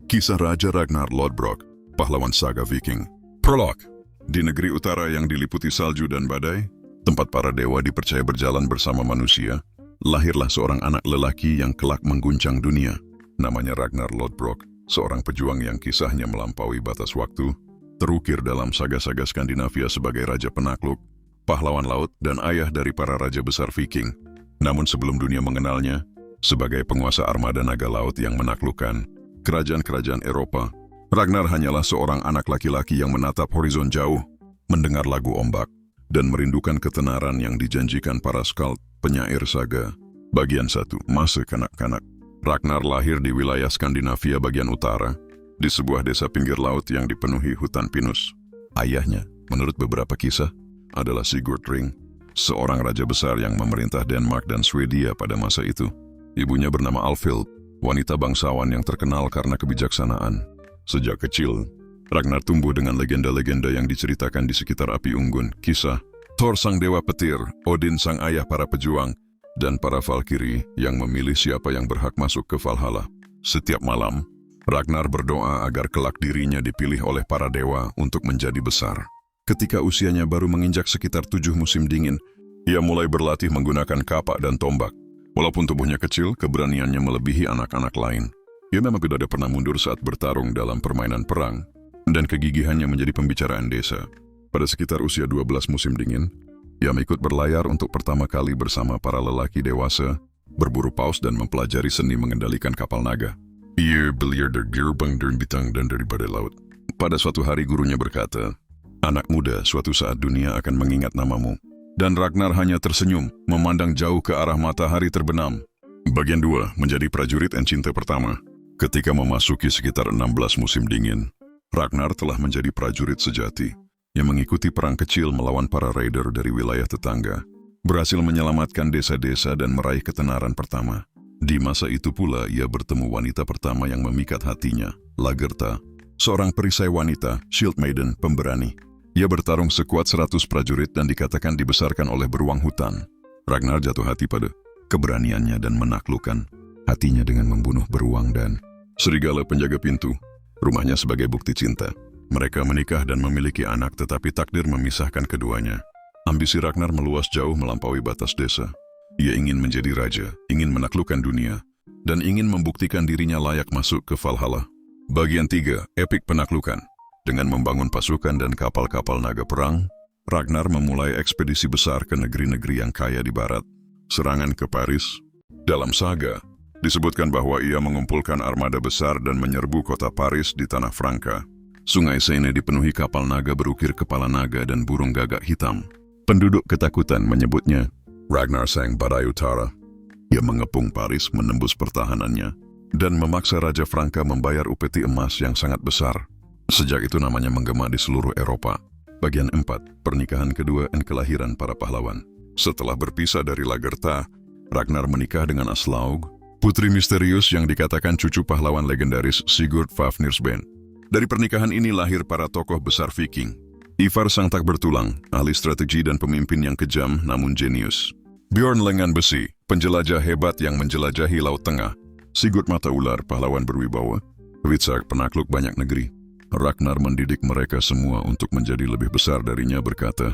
Kisah Raja Ragnar Lodbrok, pahlawan saga Viking. Prolog. Di negeri utara yang diliputi salju dan badai, tempat para dewa dipercaya berjalan bersama manusia, lahirlah seorang anak lelaki yang kelak mengguncang dunia. Namanya Ragnar Lodbrok, seorang pejuang yang kisahnya melampaui batas waktu, terukir dalam saga-saga Skandinavia sebagai raja penakluk, pahlawan laut, dan ayah dari para raja besar Viking. Namun sebelum dunia mengenalnya, sebagai penguasa armada naga laut yang menaklukkan kerajaan-kerajaan Eropa, Ragnar hanyalah seorang anak laki-laki yang menatap horizon jauh, mendengar lagu ombak, dan merindukan ketenaran yang dijanjikan para skald penyair saga. Bagian 1. Masa kanak-kanak. Ragnar lahir di wilayah Skandinavia bagian utara, di sebuah desa pinggir laut yang dipenuhi hutan pinus. Ayahnya, menurut beberapa kisah, adalah Sigurd Ring, seorang raja besar yang memerintah Denmark dan Swedia pada masa itu. Ibunya bernama Alfhild, wanita bangsawan yang terkenal karena kebijaksanaan. Sejak kecil, Ragnar tumbuh dengan legenda-legenda yang diceritakan di sekitar api unggun, kisah Thor sang dewa petir, Odin sang ayah para pejuang, dan para Valkyrie yang memilih siapa yang berhak masuk ke Valhalla. Setiap malam, Ragnar berdoa agar kelak dirinya dipilih oleh para dewa untuk menjadi besar. Ketika usianya baru menginjak sekitar 7 musim dingin, ia mulai berlatih menggunakan kapak dan tombak. Walaupun tubuhnya kecil, keberaniannya melebihi anak-anak lain. Ia memang tidak pernah mundur saat bertarung dalam permainan perang, dan kegigihannya menjadi pembicaraan desa. Pada sekitar usia 12 musim dingin, ia ikut berlayar untuk pertama kali bersama para lelaki dewasa, berburu paus dan mempelajari seni mengendalikan kapal naga. Ia belajar dari gerbang dan bintang dan dari badai laut. Pada suatu hari gurunya berkata, "Anak muda, suatu saat dunia akan mengingat namamu." Dan Ragnar hanya tersenyum, memandang jauh ke arah matahari terbenam. Bagian 2. Menjadi prajurit Encinta pertama. Ketika memasuki sekitar 16 musim dingin, Ragnar telah menjadi prajurit sejati yang mengikuti perang kecil melawan para raider dari wilayah tetangga, berhasil menyelamatkan desa-desa dan meraih ketenaran pertama. Di masa itu pula ia bertemu wanita pertama yang memikat hatinya, Lagertha, seorang perisai wanita, Shield Maiden, pemberani. Ia bertarung sekuat 100 prajurit dan dikatakan dibesarkan oleh beruang hutan. Ragnar jatuh hati pada keberaniannya dan menaklukkan hatinya dengan membunuh beruang dan serigala penjaga pintu rumahnya sebagai bukti cinta. Mereka menikah dan memiliki anak, tetapi takdir memisahkan keduanya. Ambisi Ragnar meluas jauh melampaui batas desa. Ia ingin menjadi raja, ingin menaklukkan dunia, dan ingin membuktikan dirinya layak masuk ke Valhalla. Bagian 3. Epik penaklukan. Dengan membangun pasukan dan kapal-kapal naga perang, Ragnar memulai ekspedisi besar ke negeri-negeri yang kaya di barat. Serangan ke Paris. Dalam saga, disebutkan bahwa ia mengumpulkan armada besar dan menyerbu kota Paris di tanah Franka. Sungai Seine dipenuhi kapal naga berukir kepala naga dan burung gagak hitam. Penduduk ketakutan menyebutnya Ragnar Sang Badai Utara. Ia mengepung Paris, menembus pertahanannya, dan memaksa Raja Franka membayar upeti emas yang sangat besar. Sejak itu namanya menggema di seluruh Eropa. Bagian 4. Pernikahan kedua dan kelahiran para pahlawan. Setelah berpisah dari Lagertha, Ragnar menikah dengan Aslaug, putri misterius yang dikatakan cucu pahlawan legendaris Sigurd Fafnirsben. Dari pernikahan ini lahir para tokoh besar Viking. Ivar sang tak bertulang, ahli strategi dan pemimpin yang kejam namun jenius. Bjorn lengan besi, penjelajah hebat yang menjelajahi Laut Tengah. Sigurd mata ular, pahlawan berwibawa. Witzak, penakluk banyak negeri. Ragnar mendidik mereka semua untuk menjadi lebih besar darinya, berkata,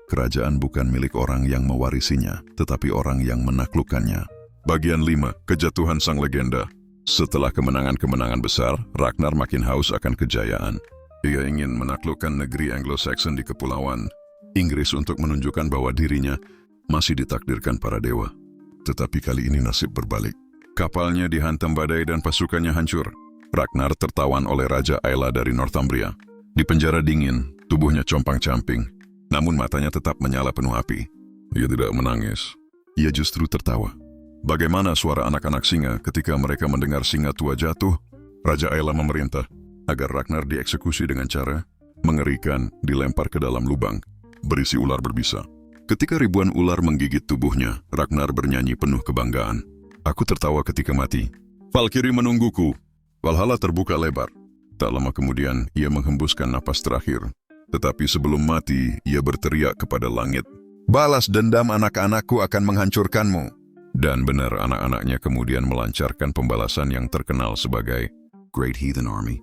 "Kerajaan bukan milik orang yang mewarisinya, tetapi orang yang menaklukkannya." Bagian 5. Kejatuhan sang legenda. Setelah kemenangan-kemenangan besar, Ragnar makin haus akan kejayaan. Ia ingin menaklukkan negeri Anglo-Saxon di Kepulauan Inggris untuk menunjukkan bahwa dirinya masih ditakdirkan para dewa. Tetapi kali ini nasib berbalik. Kapalnya dihantam badai dan pasukannya hancur. Ragnar tertawan oleh Raja Aela dari Northumbria. Di penjara dingin, tubuhnya compang-camping, namun matanya tetap menyala penuh api. Ia tidak menangis. Ia justru tertawa. Bagaimana suara anak-anak singa ketika mereka mendengar singa tua jatuh? Raja Aela memerintah agar Ragnar dieksekusi dengan cara mengerikan, dilempar ke dalam lubang berisi ular berbisa. Ketika ribuan ular menggigit tubuhnya, Ragnar bernyanyi penuh kebanggaan. "Aku tertawa ketika mati. Valkyrie menungguku." Valhalla terbuka lebar. Tak lama kemudian, ia menghembuskan napas terakhir. Tetapi sebelum mati, ia berteriak kepada langit, "Balas dendam anak-anakku akan menghancurkanmu." Dan benar, anak-anaknya kemudian melancarkan pembalasan yang terkenal sebagai Great Heathen Army,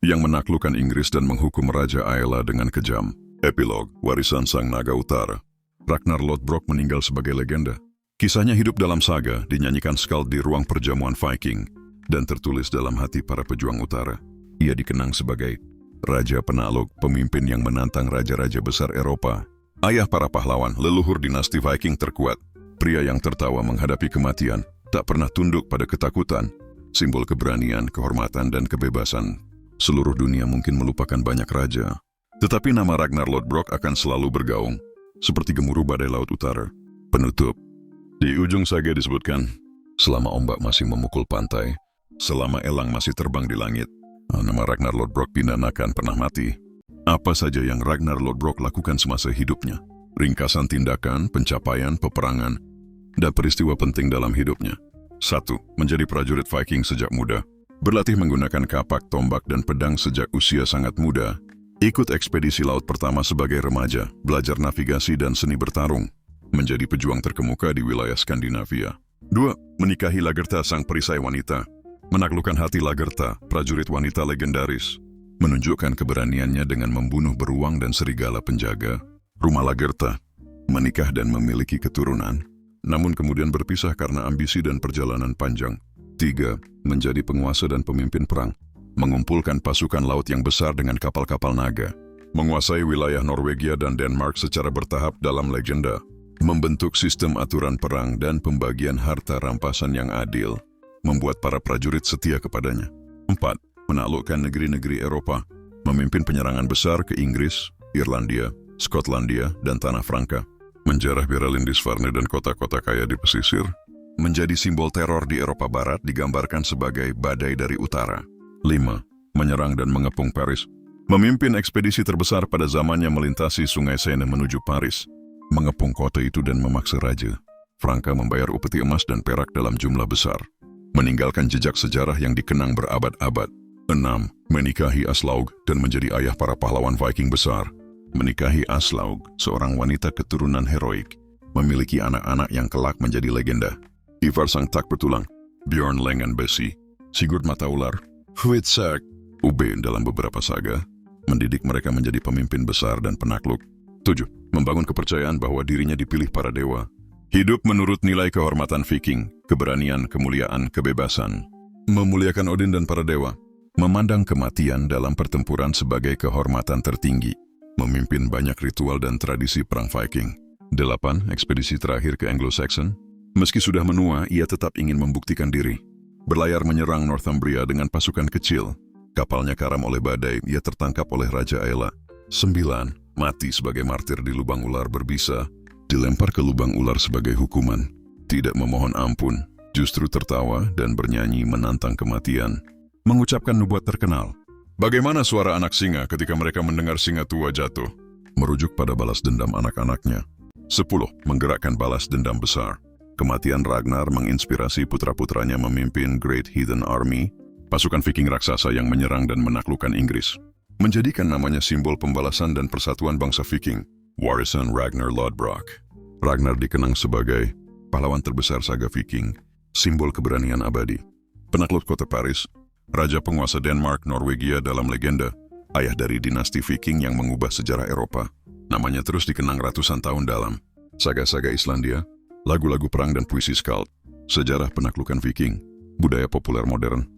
yang menaklukkan Inggris dan menghukum Raja Aela dengan kejam. Epilog, warisan Sang Naga Utara. Ragnar Lodbrok meninggal sebagai legenda. Kisahnya hidup dalam saga, dinyanyikan skald di ruang perjamuan Viking, dan tertulis dalam hati para pejuang utara. Ia dikenang sebagai Raja Penakluk, pemimpin yang menantang raja-raja besar Eropa. Ayah para pahlawan, leluhur dinasti Viking terkuat. Pria yang tertawa menghadapi kematian, tak pernah tunduk pada ketakutan. Simbol keberanian, kehormatan, dan kebebasan. Seluruh dunia mungkin melupakan banyak raja, tetapi nama Ragnar Lodbrok akan selalu bergaung, seperti gemuruh badai laut utara. Penutup. Di ujung saga disebutkan, selama ombak masih memukul pantai, selama elang masih terbang di langit, nama Ragnar Lodbrok tidak akan pernah mati. Apa saja yang Ragnar Lodbrok lakukan semasa hidupnya? Ringkasan tindakan, pencapaian, peperangan, dan peristiwa penting dalam hidupnya. 1. Menjadi prajurit Viking sejak muda. Berlatih menggunakan kapak, tombak, dan pedang sejak usia sangat muda. Ikut ekspedisi laut pertama sebagai remaja, belajar navigasi dan seni bertarung. Menjadi pejuang terkemuka di wilayah Skandinavia. 2. Menikahi Lagertha, sang perisai wanita. Menaklukkan hati Lagertha, prajurit wanita legendaris. Menunjukkan keberaniannya dengan membunuh beruang dan serigala penjaga rumah Lagertha. Menikah dan memiliki keturunan, namun kemudian berpisah karena ambisi dan perjalanan panjang. 3. Menjadi penguasa dan pemimpin perang. Mengumpulkan pasukan laut yang besar dengan kapal-kapal naga. Menguasai wilayah Norwegia dan Denmark secara bertahap dalam legenda. Membentuk sistem aturan perang dan pembagian harta rampasan yang adil. Membuat para prajurit setia kepadanya. 4. Menaklukkan negeri-negeri Eropa. Memimpin penyerangan besar ke Inggris, Irlandia, Skotlandia, dan Tanah Franka. Menjarah Bera Lindisfarne dan kota-kota kaya di pesisir. Menjadi simbol teror di Eropa Barat digambarkan sebagai badai dari utara. 5. Menyerang dan mengepung Paris. Memimpin ekspedisi terbesar pada zamannya melintasi Sungai Seine menuju Paris. Mengepung kota itu dan memaksa Raja Franka membayar upeti emas dan perak dalam jumlah besar. Meninggalkan jejak sejarah yang dikenang berabad-abad. 6. Menikahi Aslaug dan menjadi ayah para pahlawan Viking besar. Menikahi Aslaug, seorang wanita keturunan heroik. Memiliki anak-anak yang kelak menjadi legenda. Ivar sang tak bertulang, Bjorn lengan besi, Sigurd mata ular, Hvitserk, Ube dalam beberapa saga, mendidik mereka menjadi pemimpin besar dan penakluk. 7. Membangun kepercayaan bahwa dirinya dipilih para dewa. Hidup menurut nilai kehormatan Viking, keberanian, kemuliaan, kebebasan. Memuliakan Odin dan para dewa. Memandang kematian dalam pertempuran sebagai kehormatan tertinggi. Memimpin banyak ritual dan tradisi perang Viking. 8. Ekspedisi terakhir ke Anglo-Saxon. Meski sudah menua, ia tetap ingin membuktikan diri. Berlayar menyerang Northumbria dengan pasukan kecil. Kapalnya karam oleh badai, ia tertangkap oleh Raja Aela. 9. Mati sebagai martir di lubang ular berbisa. Dilempar ke lubang ular sebagai hukuman. Tidak memohon ampun, justru tertawa dan bernyanyi menantang kematian. Mengucapkan nubuat terkenal. Bagaimana suara anak singa ketika mereka mendengar singa tua jatuh? Merujuk pada balas dendam anak-anaknya. 10. Menggerakkan balas dendam besar. Kematian Ragnar menginspirasi putra-putranya memimpin Great Heathen Army, pasukan Viking raksasa yang menyerang dan menaklukkan Inggris. Menjadikan namanya simbol pembalasan dan persatuan bangsa Viking. Warisan Ragnar Lodbrok. Ragnar dikenang sebagai pahlawan terbesar saga Viking, simbol keberanian abadi. Penakluk kota Paris, raja penguasa Denmark, Norwegia dalam legenda, ayah dari dinasti Viking yang mengubah sejarah Eropa. Namanya terus dikenang ratusan tahun dalam saga-saga Islandia, lagu-lagu perang dan puisi skald, sejarah penaklukan Viking, budaya populer modern.